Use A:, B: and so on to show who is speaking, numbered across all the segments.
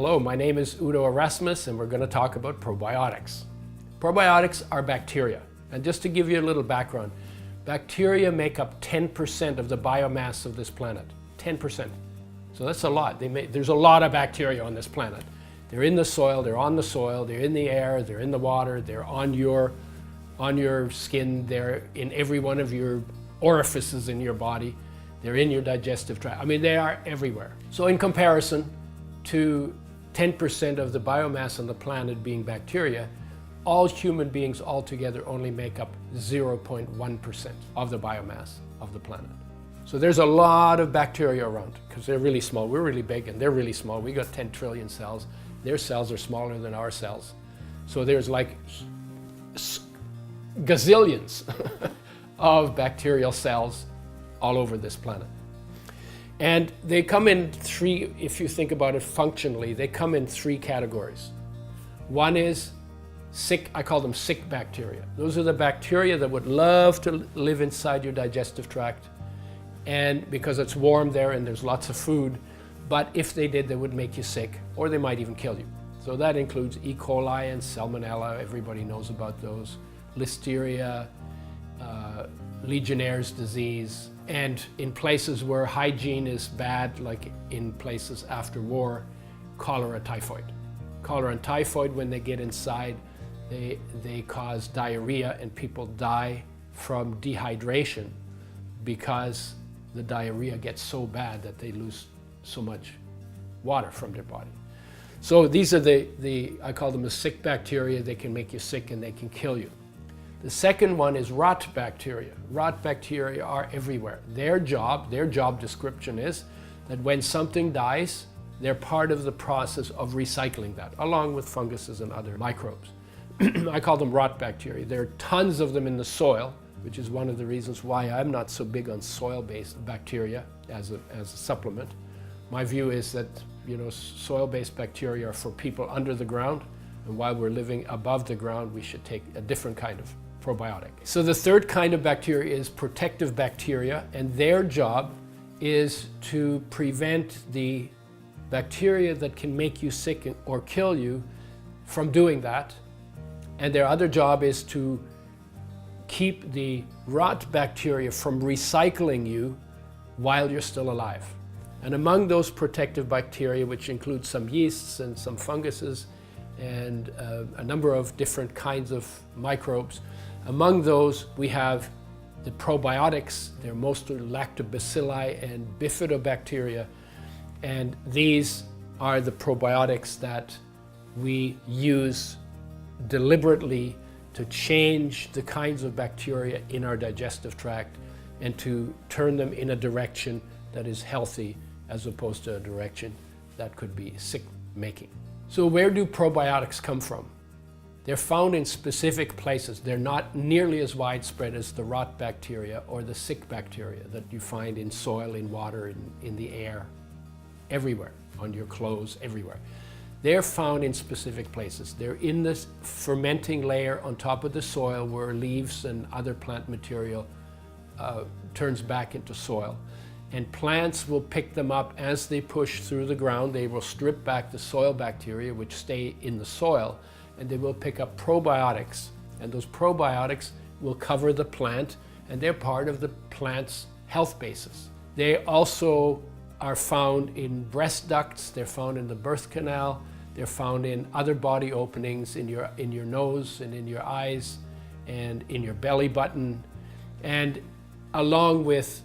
A: Hello, my name is Udo Erasmus and we're going to talk about probiotics. Probiotics are bacteria. And just to give you a little background, bacteria make up 10% of the biomass of this planet. 10%. So that's a lot. There's a lot of bacteria on this planet. They're in the soil, they're on the soil, they're in the air, they're in the water, they're on your skin, they're in every one of your orifices in your body, they're in your digestive tract. I mean, they are everywhere. So in comparison to 10% of the biomass on the planet being bacteria, all human beings altogether only make up 0.1% of the biomass of the planet. So there's a lot of bacteria around because they're really small. We're really big and they're really small. We got 10 trillion cells. Their cells are smaller than our cells. So there's like gazillions of bacterial cells all over this planet. And they come in three, if you think about it functionally, they come in three categories. One is sick, I call them sick bacteria. Those are the bacteria that would love to live inside your digestive tract, and because it's warm there and there's lots of food, but if they did, they would make you sick, or they might even kill you. So that includes E. coli and Salmonella, everybody knows about those, Listeria, Legionnaire's disease, and in places where hygiene is bad, like in places after war, cholera, typhoid. Cholera and typhoid, when they get inside, they cause diarrhea, and people die from dehydration because the diarrhea gets so bad that they lose so much water from their body. So these are I call them the sick bacteria. They can make you sick and they can kill you. The second one is rot bacteria. Rot bacteria are everywhere. Their job description is that when something dies, they're part of the process of recycling that, along with funguses and other microbes. I call them rot bacteria. There are tons of them in the soil, which is one of the reasons why I'm not so big on soil-based bacteria as a supplement. My view is that, soil-based bacteria are for people under the ground, and while we're living above the ground, we should take a different kind of probiotic. So the third kind of bacteria is protective bacteria, and their job is to prevent the bacteria that can make you sick or kill you from doing that. And their other job is to keep the rot bacteria from recycling you while you're still alive. And among those protective bacteria, which include some yeasts and some funguses and a number of different kinds of microbes, among those we have the probiotics. They're mostly lactobacilli and bifidobacteria, and these are the probiotics that we use deliberately to change the kinds of bacteria in our digestive tract and to turn them in a direction that is healthy as opposed to a direction that could be sick-making. So where do probiotics come from? They're found in specific places. They're not nearly as widespread as the rot bacteria or the sick bacteria that you find in soil, in water, in the air, everywhere, on your clothes, everywhere. They're found in specific places. They're in this fermenting layer on top of the soil where leaves and other plant material turns back into soil. And plants will pick them up as they push through the ground. They will strip back the soil bacteria, which stay in the soil, and they will pick up probiotics. And those probiotics will cover the plant, and they're part of the plant's health basis. They also are found in breast ducts, they're found in the birth canal, they're found in other body openings, in your nose and in your eyes and in your belly button, and along with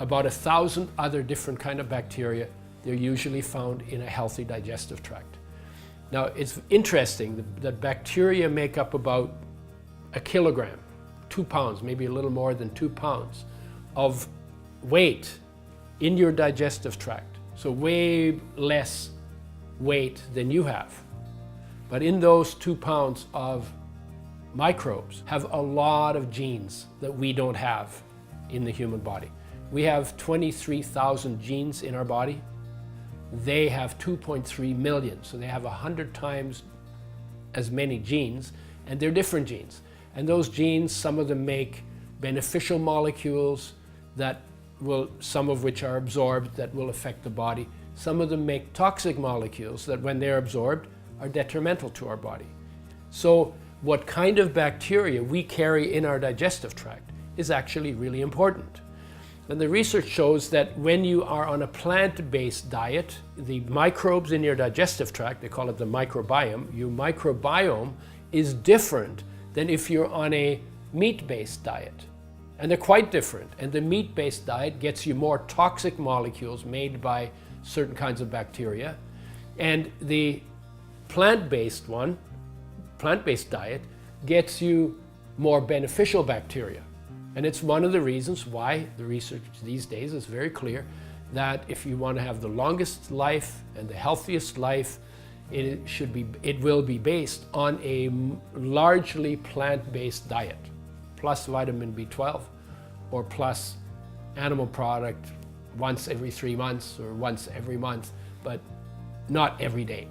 A: about 1,000 other different kind of bacteria, they're usually found in a healthy digestive tract. Now, it's interesting that bacteria make up about a kilogram, 2 pounds, maybe a little more than 2 pounds of weight in your digestive tract. So way less weight than you have. But in those 2 pounds of microbes have a lot of genes that we don't have in the human body. We have 23,000 genes in our body. They have 2.3 million, so they have 100 times as many genes, and they're different genes. And those genes, some of them make beneficial molecules that some of which are absorbed that will affect the body. some of them make toxic molecules that when they're absorbed are detrimental to our body. So what kind of bacteria we carry in our digestive tract is actually really important. And the research shows that when you are on a plant-based diet, the microbes in your digestive tract, they call it the microbiome, your microbiome is different than if you're on a meat-based diet. And they're quite different. And the meat-based diet gets you more toxic molecules made by certain kinds of bacteria. And the plant-based diet gets you more beneficial bacteria. And it's one of the reasons why the research these days is very clear that if you want to have the longest life and the healthiest life, it will be based on a largely plant-based diet, plus vitamin B12 or plus animal product once every 3 months or once every month, but not every day.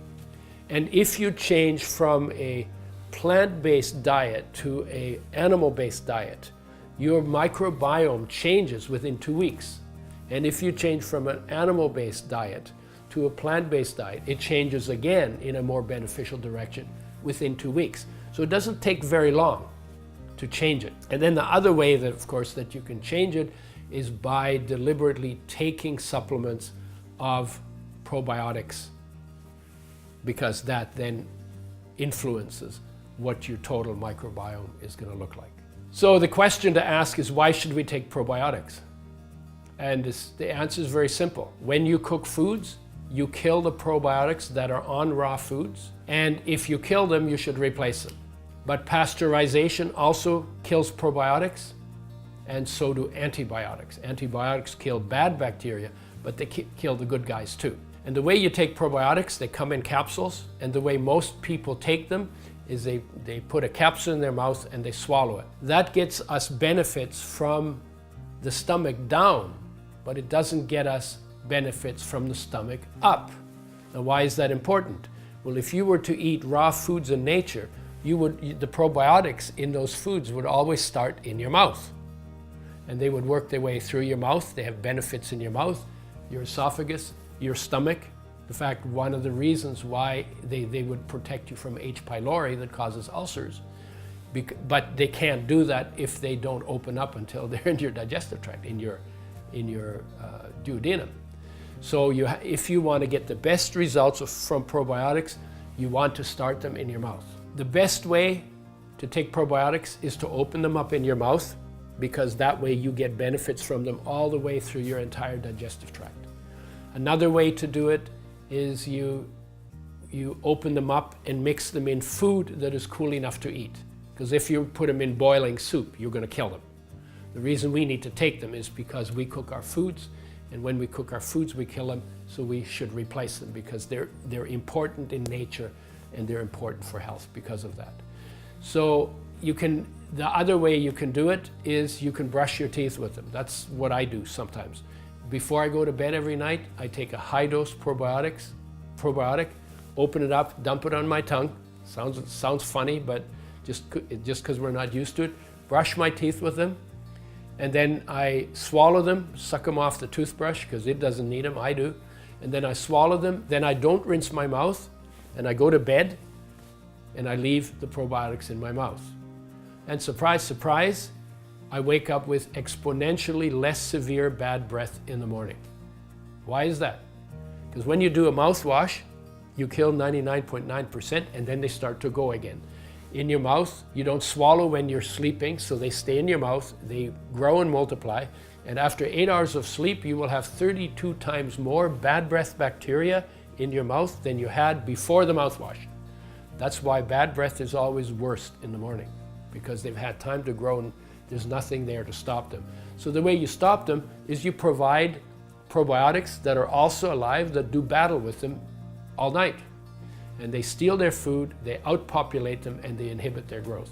A: And if you change from a plant-based diet to an animal-based diet, your microbiome changes within 2 weeks. And if you change from an animal-based diet to a plant-based diet, it changes again in a more beneficial direction within 2 weeks. So it doesn't take very long to change it. And then the other way that, of course, that you can change it is by deliberately taking supplements of probiotics, because that then influences what your total microbiome is going to look like. So the question to ask is, why should we take probiotics? And the answer is very simple. When you cook foods, you kill the probiotics that are on raw foods, and if you kill them, you should replace them. But pasteurization also kills probiotics, and so do antibiotics. Antibiotics kill bad bacteria, but they kill the good guys too. And the way you take probiotics, they come in capsules, and the way most people take them is they put a capsule in their mouth and they swallow it. That gets us benefits from the stomach down, but it doesn't get us benefits from the stomach up. Now, why is that important? Well, if you were to eat raw foods in nature, the probiotics in those foods would always start in your mouth. And they would work their way through your mouth. They have benefits in your mouth, your esophagus, your stomach. In fact, one of the reasons why they would protect you From H. pylori that causes ulcers, but they can't do that if they don't open up until they're in your digestive tract, in your duodenum. So if you want to get the best results from probiotics, you want to start them in your mouth. The best way to take probiotics is to open them up in your mouth, because that way you get benefits from them all the way through your entire digestive tract. Another way to do it is you open them up and mix them in food that is cool enough to eat. Because if you put them in boiling soup, you're going to kill them. The reason we need to take them is because we cook our foods, and when we cook our foods, we kill them, so we should replace them, because they're important in nature and they're important for health because of that. So the other way you can do it is you can brush your teeth with them. That's what I do sometimes. Before I go to bed every night, I take a high-dose probiotic, open it up, dump it on my tongue. Sounds funny, but just because we're not used to it. Brush my teeth with them, and then I swallow them, suck them off the toothbrush, because it doesn't need them, I do. And then I swallow them, then I don't rinse my mouth, and I go to bed, and I leave the probiotics in my mouth. And surprise, surprise, I wake up with exponentially less severe bad breath in the morning. Why is that? Because when you do a mouthwash, you kill 99.9%, and then they start to go again. In your mouth, you don't swallow when you're sleeping, so they stay in your mouth, they grow and multiply, and after 8 hours of sleep, you will have 32 times more bad breath bacteria in your mouth than you had before the mouthwash. That's why bad breath is always worst in the morning, because they've had time to grow and there's nothing there to stop them. So the way you stop them is you provide probiotics that are also alive, that do battle with them all night. And they steal their food, they outpopulate them, and they inhibit their growth.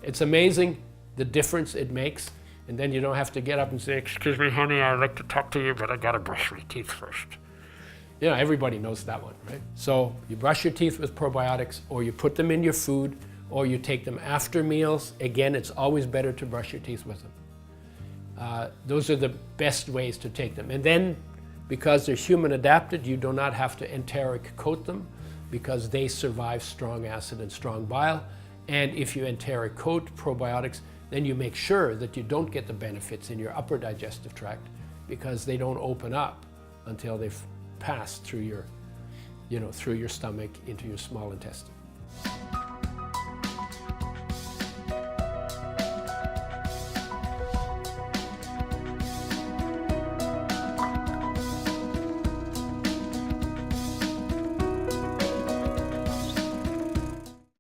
A: It's amazing the difference it makes. And then you don't have to get up and say, "Excuse me, honey, I'd like to talk to you, but I gotta brush my teeth first." You know, everybody knows that one, right? So you brush your teeth with probiotics, or you put them in your food, or you take them after meals. Again, it's always better to brush your teeth with them. Those are the best ways to take them. And then Because they're human adapted, you do not have to enteric coat them because they survive strong acid and strong bile. And if you enteric coat probiotics, then you make sure that you don't get the benefits in your upper digestive tract because they don't open up until they've passed through your, through your stomach into your small intestine.